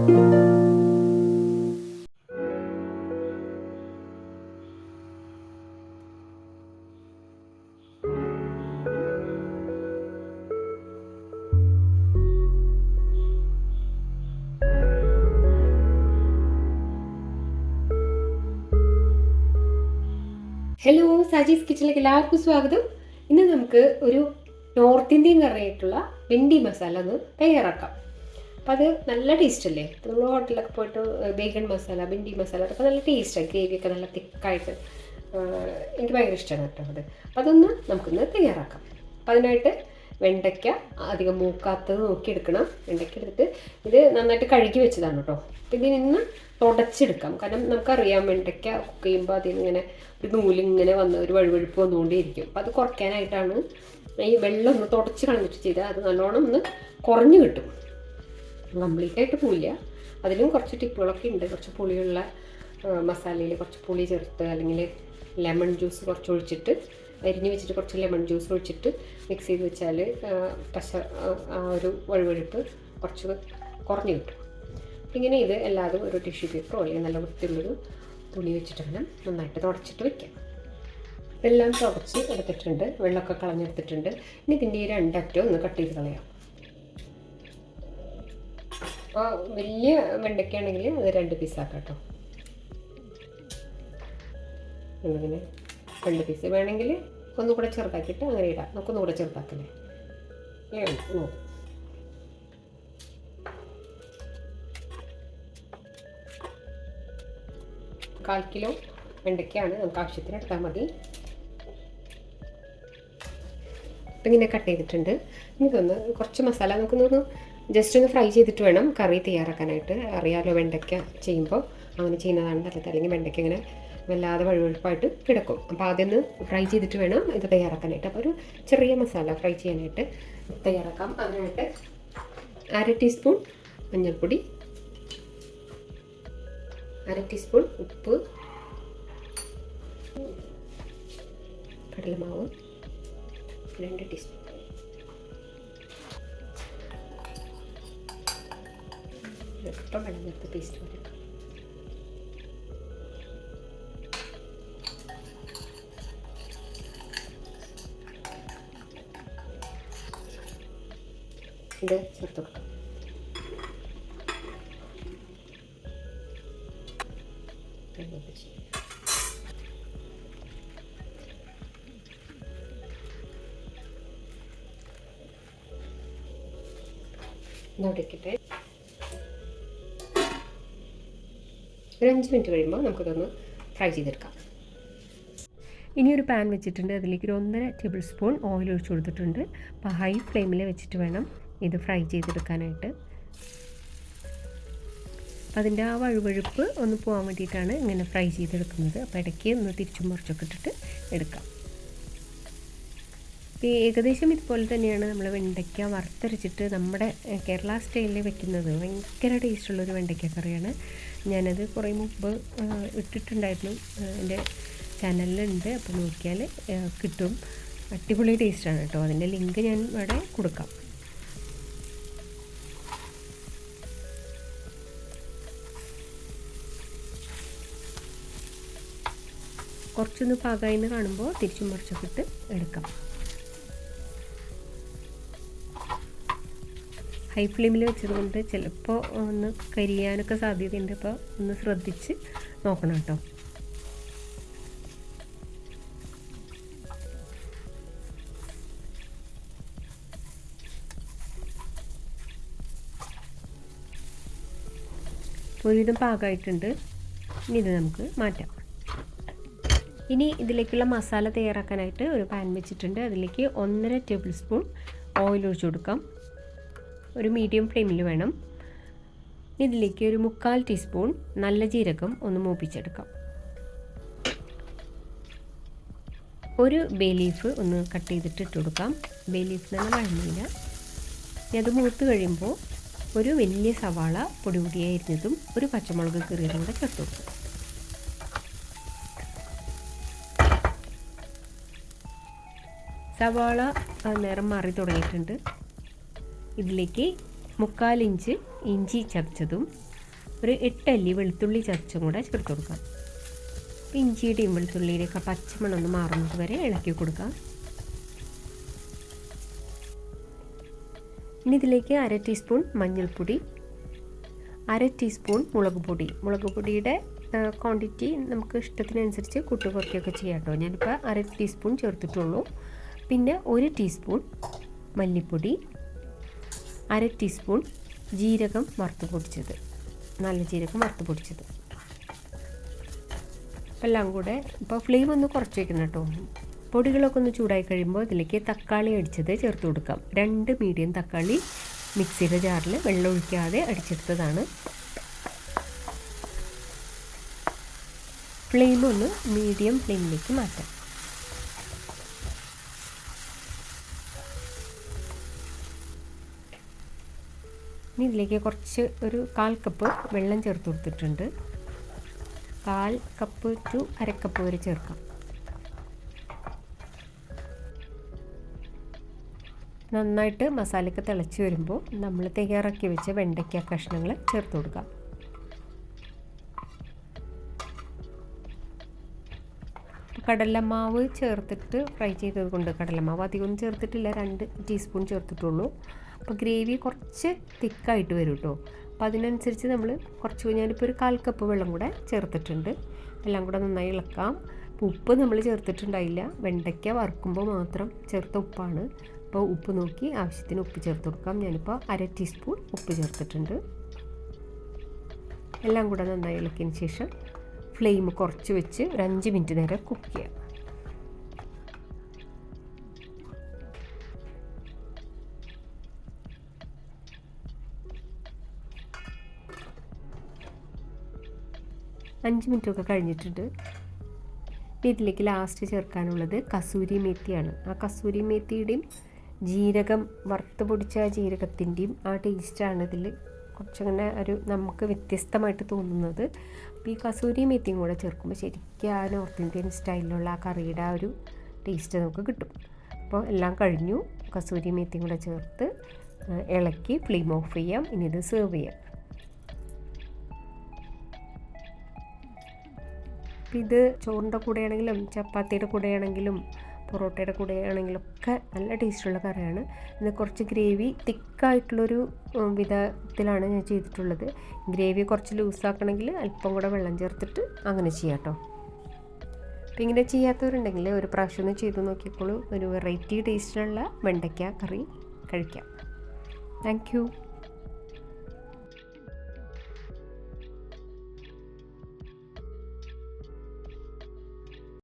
Hello, Saji's കിച്ചണിലേക്ക് എല്ലാവർക്കും സ്വാഗതം. ഇന്ന് നമുക്ക് ഒരു നോർത്ത് ഇന്ത്യൻ കറിയായിട്ടുള്ള വെണ്ടി മസാല ഒന്ന് തയ്യാറാക്കാം. അപ്പോൾ അത് നല്ല ടേസ്റ്റ് അല്ലേ? നമ്മൾ ഹോട്ടലിലൊക്കെ പോയിട്ട് ബേഗൺ മസാല, വെണ്ടി മസാല അതൊക്കെ നല്ല ടേസ്റ്റാണ്. ഗ്രേവിയൊക്കെ നല്ല തിക്കായിട്ട് എനിക്ക് ഭയങ്കര ഇഷ്ടമാണ് കേട്ടോ അത്. അപ്പോൾ അതൊന്ന് നമുക്കൊന്ന് തയ്യാറാക്കാം. അപ്പോൾ അതിനായിട്ട് വെണ്ടയ്ക്ക അധികം മൂക്കാത്തത് നോക്കിയെടുക്കണം. വെണ്ടയ്ക്ക എടുത്തിട്ട് ഇത് നന്നായിട്ട് കഴുകി വെച്ചതാണ് കേട്ടോ. അപ്പോൾ ഇതിൽ നിന്ന് തുടച്ചെടുക്കാം. കാരണം നമുക്കറിയാം വെണ്ടയ്ക്ക കുക്ക് ചെയ്യുമ്പോൾ അതിനിങ്ങനെ ഒരു നൂലിങ്ങനെ വന്ന് ഒരു വഴുവഴുപ്പ് വന്നുകൊണ്ടേയിരിക്കും. അപ്പോൾ അത് കുറയ്ക്കാനായിട്ടാണ് ഈ വെള്ളം ഒന്ന് തുടച്ച് കളഞ്ഞിട്ട് ചെയ്താൽ അത് നല്ലോണം ഒന്ന് കുറഞ്ഞു കിട്ടും. കംപ്ലീറ്റായിട്ട് പോവില്ല. അതിലും കുറച്ച് ടിപ്പുകളൊക്കെ ഉണ്ട്. കുറച്ച് പുളിയുള്ള മസാലയിൽ കുറച്ച് പുളി ചേർത്ത്, അല്ലെങ്കിൽ ലെമൺ ജ്യൂസ് കുറച്ച് ഒഴിച്ചിട്ട് അരിഞ്ഞ് വെച്ചിട്ട് കുറച്ച് ലെമൺ ജ്യൂസ് ഒഴിച്ചിട്ട് മിക്സ് ചെയ്ത് വെച്ചാൽ ആ ഒരു വഴുവഴുപ്പ് കുറച്ച് കുറഞ്ഞു കിട്ടും. ഇങ്ങനെ ഇത് എല്ലാതും ഒരു ടിഷ്യൂ പേപ്പറോ അല്ലെങ്കിൽ നല്ല വൃത്തിയുള്ളൊരു തുണി വെച്ചിട്ട് വേണം നന്നായിട്ട് തുടച്ചിട്ട് വെക്കാം. എല്ലാം തുടച്ച് എടുത്തിട്ടുണ്ട്, വെള്ളമൊക്കെ കളഞ്ഞെടുത്തിട്ടുണ്ട്. ഇനി ഇതിൻ്റെ ഈ രണ്ടറ്റവും ഒന്ന് കട്ട് ചെയ്ത് കളയാം. അപ്പോൾ വലിയ വെണ്ടയ്ക്കാണെങ്കിൽ അത് 2 പീസാക്കാം കേട്ടോ. അങ്ങനെ 2 പീസ് വേണമെങ്കിൽ ഒന്നുകൂടെ ചെറുതാക്കിയിട്ട് അങ്ങനെ ഇടാം. നമുക്കൊന്നുകൂടെ ചെറുതാക്കല്ലേ? അല്ലേ? 1/4 കിലോ വെണ്ടയ്ക്കാണ്, നമുക്ക് ആവശ്യത്തിന് എടുത്താൽ മതി. അപ്പം ഇങ്ങനെ കട്ട് ചെയ്തിട്ടുണ്ട്. ഇതൊന്ന് കുറച്ച് മസാല നമുക്കൊന്ന് ജസ്റ്റ് ഒന്ന് ഫ്രൈ ചെയ്തിട്ട് വേണം കറി തയ്യാറാക്കാനായിട്ട്. അറിയാമല്ലോ, വെണ്ടയ്ക്ക ചെയ്യുമ്പോൾ അങ്ങനെ ചെയ്യുന്നതാണ് നല്ലത്. അല്ലെങ്കിൽ വെണ്ടയ്ക്ക ഇങ്ങനെ വല്ലാതെ വഴുവഴുപ്പായിട്ട് കിടക്കും. അപ്പോൾ ആദ്യം ഒന്ന് ഫ്രൈ ചെയ്തിട്ട് വേണം ഇത് തയ്യാറാക്കാനായിട്ട്. അപ്പോൾ ഒരു ചെറിയ മസാല ഫ്രൈ ചെയ്യാനായിട്ട് തയ്യാറാക്കാം. അതിനായിട്ട് 1/2 ടീസ്പൂൺ മഞ്ഞൾപ്പൊടി, 1/2 ടീസ്പൂൺ ഉപ്പ്, കടലമാവ് 2 ടീസ്പൂൺ, ഇപ്പം വെള്ളം ചേർത്ത് പേസ്റ്റ് വരും. ഇത് ചേർത്ത് കൊടുക്കാം. ഇതോടിക്കട്ടെ. ഒരു 5 മിനിറ്റ് കഴിയുമ്പോൾ നമുക്കിതൊന്ന് ഫ്രൈ ചെയ്തെടുക്കാം. ഇനി ഒരു പാൻ വെച്ചിട്ടുണ്ട്. അതിലേക്ക് ഒരു 1.5 ടേബിൾ സ്പൂൺ ഓയിൽ ഒഴിച്ച് കൊടുത്തിട്ടുണ്ട്. അപ്പോൾ ഹൈ ഫ്ലെയിമിൽ വെച്ചിട്ട് വേണം ഇത് ഫ്രൈ ചെയ്തെടുക്കാനായിട്ട്. അപ്പോൾ അതിൻ്റെ ആ വഴുവഴുപ്പ് ഒന്ന് പോകാൻ വേണ്ടിയിട്ടാണ് ഇങ്ങനെ ഫ്രൈ ചെയ്തെടുക്കുന്നത്. അപ്പോൾ ഇടയ്ക്ക് ഒന്ന് തിരിച്ചും മറിച്ചൊക്കെ ഇട്ടിട്ട് എടുക്കാം. ഏകദേശം ഇതുപോലെ തന്നെയാണ് നമ്മൾ വെണ്ടയ്ക്ക വറുത്തരച്ചിട്ട് നമ്മുടെ കേരള സ്റ്റൈലിൽ വെക്കുന്നത്. ഭയങ്കര ടേസ്റ്റുള്ളൊരു വെണ്ടയ്ക്ക കറിയാണ്. ഞാനത് കുറേ മുമ്പ് ഇട്ടിട്ടുണ്ടായിരുന്നു, എൻ്റെ ചാനലിലുണ്ട്. അപ്പോൾ നോക്കിയാൽ കിട്ടും. അടിപൊളി ടേസ്റ്റാണ് കേട്ടോ. അതിൻ്റെ ലിങ്ക് ഞാൻ ഇവിടെ കൊടുക്കാം. കുറച്ചൊന്ന് പാകമായി എന്ന് കാണുമ്പോൾ തിരിച്ചും മറിച്ചൊക്കെ ഇട്ട് എടുക്കാം. ഹൈ ഫ്ലെയിമിൽ വെച്ചതുകൊണ്ട് ചിലപ്പോൾ ഒന്ന് കരിയാനൊക്കെ സാധ്യതയുണ്ട്. അപ്പോൾ ഒന്ന് ശ്രദ്ധിച്ച് നോക്കണം കേട്ടോ. ഒരുവിധം പാകമായിട്ടുണ്ട്. ഇനി ഇത് നമുക്ക് മാറ്റാം. ഇനി ഇതിലേക്കുള്ള മസാല തയ്യാറാക്കാനായിട്ട് ഒരു പാൻ വെച്ചിട്ടുണ്ട്. അതിലേക്ക് 1.5 ടേബിൾ സ്പൂൺ ഓയിൽ ഒഴിച്ച് കൊടുക്കാം. ഒരു മീഡിയം ഫ്ലെയിമിൽ വേണം. ഇതിലേക്ക് ഒരു 1/4 ടീസ്പൂൺ നല്ല ജീരകം ഒന്ന് മൂപ്പിച്ചെടുക്കാം. ഒരു ബേ ലീഫ് ഒന്ന് കട്ട് ചെയ്തിട്ട് ഇട്ട് കൊടുക്കാം. ബേ ലീഫ് തന്നെ വഴങ്ങിയില്ല. ഇനി അത് മൂത്ത് കഴിയുമ്പോൾ ഒരു വലിയ സവാള പൊടി പൊടിയായിരുന്നതും ഒരു പച്ചമുളക് കീറിയതും കൂടെ ചേർത്ത് കൊടുക്കും. സവാള നിറം മാറി തുടങ്ങിയിട്ടുണ്ട്. ഇതിലേക്ക് 1/4 ഇഞ്ച് ഇഞ്ചി ചതച്ചതും ഒരു 8 അല്ലി വെളുത്തുള്ളി ചതച്ചും കൂടെ ചേർത്ത് കൊടുക്കാം. ഇഞ്ചിയുടെയും വെളുത്തുള്ളിയുടെയൊക്കെ പച്ചമണം ഒന്ന് മാറുന്നത് വരെ ഇളക്കി കൊടുക്കാം. ഇനി ഇതിലേക്ക് 1/2 ടീസ്പൂൺ മഞ്ഞൾപ്പൊടി, 1/2 ടീസ്പൂൺ മുളക് പൊടിയുടെ ക്വാണ്ടിറ്റി നമുക്ക് ഇഷ്ടത്തിനനുസരിച്ച് കുറയ്ക്കുകയൊക്കെ ചെയ്യാം കേട്ടോ. ഞാനിപ്പോൾ 1/2 ടീസ്പൂൺ ചേർത്തിട്ടുള്ളൂ. പിന്നെ 1 ടീസ്പൂൺ മല്ലിപ്പൊടി, 1/2 ടീസ്പൂൺ ജീരകം വറുത്ത് പൊടിച്ചത്, നല്ല ജീരകം വറുത്ത് പൊടിച്ചത് എല്ലാം കൂടെ. ഇപ്പോൾ ഫ്ലെയിം ഒന്ന് കുറച്ച് വയ്ക്കണം കേട്ടോ. പൊടികളൊക്കെ ഒന്ന് ചൂടായി കഴിയുമ്പോൾ ഇതിലേക്ക് തക്കാളി അടിച്ചത് ചേർത്ത് കൊടുക്കാം. 2 മീഡിയം തക്കാളി മിക്സിയുടെ ജാറിൽ വെള്ളം ഒഴിക്കാതെ അടിച്ചെടുത്തതാണ്. ഫ്ലെയിം ഒന്ന് മീഡിയം ഫ്ലെയിമിലേക്ക് മാറ്റാം. ഇനി ഇതിലേക്ക് കുറച്ച് ഒരു 1/4 കപ്പ് വെള്ളം ചേർത്ത് കൊടുത്തിട്ടുണ്ട്. 1/4 കപ്പ് ടു 1/2 കപ്പ് വരെ ചേർക്കാം. നന്നായിട്ട് മസാലയ്ക്ക് തിളച്ച് വരുമ്പോൾ നമ്മൾ തയ്യാറാക്കി വെച്ച വെണ്ടയ്ക്ക കഷ്ണങ്ങൾ ചേർത്ത് കൊടുക്കാം. കടലമാവ് ചേർത്തിട്ട് ഫ്രൈ ചെയ്തത് കൊണ്ട് കടലമാവ് അധികമൊന്നും ചേർത്തിട്ടില്ല, 2 ടീസ്പൂൺ ചേർത്തിട്ടുള്ളൂ. അപ്പോൾ ഗ്രേവി കുറച്ച് തിക്കായിട്ട് വരും കേട്ടോ. അപ്പോൾ അതിനനുസരിച്ച് നമ്മൾ ഞാനിപ്പോൾ ഒരു 1/4 കപ്പ് വെള്ളം കൂടെ ചേർത്തിട്ടുണ്ട്. എല്ലാം കൂടെ നന്നായി ഇളക്കാം. ഉപ്പ് നമ്മൾ ചേർത്തിട്ടുണ്ടായില്ല, വെണ്ടയ്ക്ക വറുക്കുമ്പോൾ മാത്രം ചേർത്ത ഉപ്പാണ്. അപ്പോൾ ഉപ്പ് നോക്കി ആവശ്യത്തിന് ഉപ്പ് ചേർത്ത് കൊടുക്കാം. ഞാനിപ്പോൾ 1/2 ടീസ്പൂൺ ഉപ്പ് ചേർത്തിട്ടുണ്ട്. എല്ലാം കൂടെ നന്നായി ഇളക്കിയതിന് ശേഷം ഫ്ലെയിം കുറച്ച് വെച്ച് ഒരു 5 മിനിറ്റ് നേരം കുക്ക് ചെയ്യാം. അഞ്ച് മിനിറ്റൊക്കെ കഴിഞ്ഞിട്ടുണ്ട്. ഇതിലേക്ക് ലാസ്റ്റ് ചേർക്കാനുള്ളത് കസൂരി മേത്തിയാണ്. ആ കസൂരി മേത്തിയുടെയും ജീരകം വറുത്ത് പൊടിച്ച ജീരകത്തിൻ്റെയും ആ ടേസ്റ്റാണ് ഇതിൽ കുറച്ചങ്ങനെ ഒരു നമുക്ക് വ്യത്യസ്തമായിട്ട് തോന്നുന്നത്. അപ്പോൾ ഈ കസൂരി മേത്തിയും കൂടെ ചേർക്കുമ്പോൾ ശരിക്കും ആ നോർത്ത് ഇന്ത്യൻ സ്റ്റൈലിലുള്ള ആ കറിയുടെ ആ ഒരു ടേസ്റ്റ് നമുക്ക് കിട്ടും. അപ്പോൾ എല്ലാം കഴിഞ്ഞു. കസൂരി മേത്തിയും കൂടെ ചേർത്ത് ഇളക്കി ഫ്ലെയിം ഓഫ് ചെയ്യാം. ഇനി ഇത് സെർവ് ചെയ്യാം. ഇത് ചോറിൻ്റെ കൂടെയാണെങ്കിലും ചപ്പാത്തിയുടെ കൂടെയാണെങ്കിലും പൊറോട്ടയുടെ കൂടെയാണെങ്കിലും ഒക്കെ നല്ല ടേസ്റ്റുള്ള കറിയാണ്. ഇത് കുറച്ച് ഗ്രേവി തിക്കായിട്ടുള്ളൊരു വിധത്തിലാണ് ഞാൻ ചെയ്തിട്ടുള്ളത്. ഗ്രേവി കുറച്ച് ലൂസാക്കണമെങ്കിൽ അല്പം കൂടെ വെള്ളം ചേർത്തിട്ട് അങ്ങനെ ചെയ്യാം കേട്ടോ. അപ്പോൾ ഇങ്ങനെ ചെയ്യാത്തവരുണ്ടെങ്കിൽ ഒരു പ്രാവശ്യം ഒന്ന് ചെയ്ത് നോക്കിയപ്പോൾ ഒരു വെറൈറ്റി ടേസ്റ്റിലുള്ള വെണ്ടയ്ക്ക കറി കഴിക്കാം. Thank you.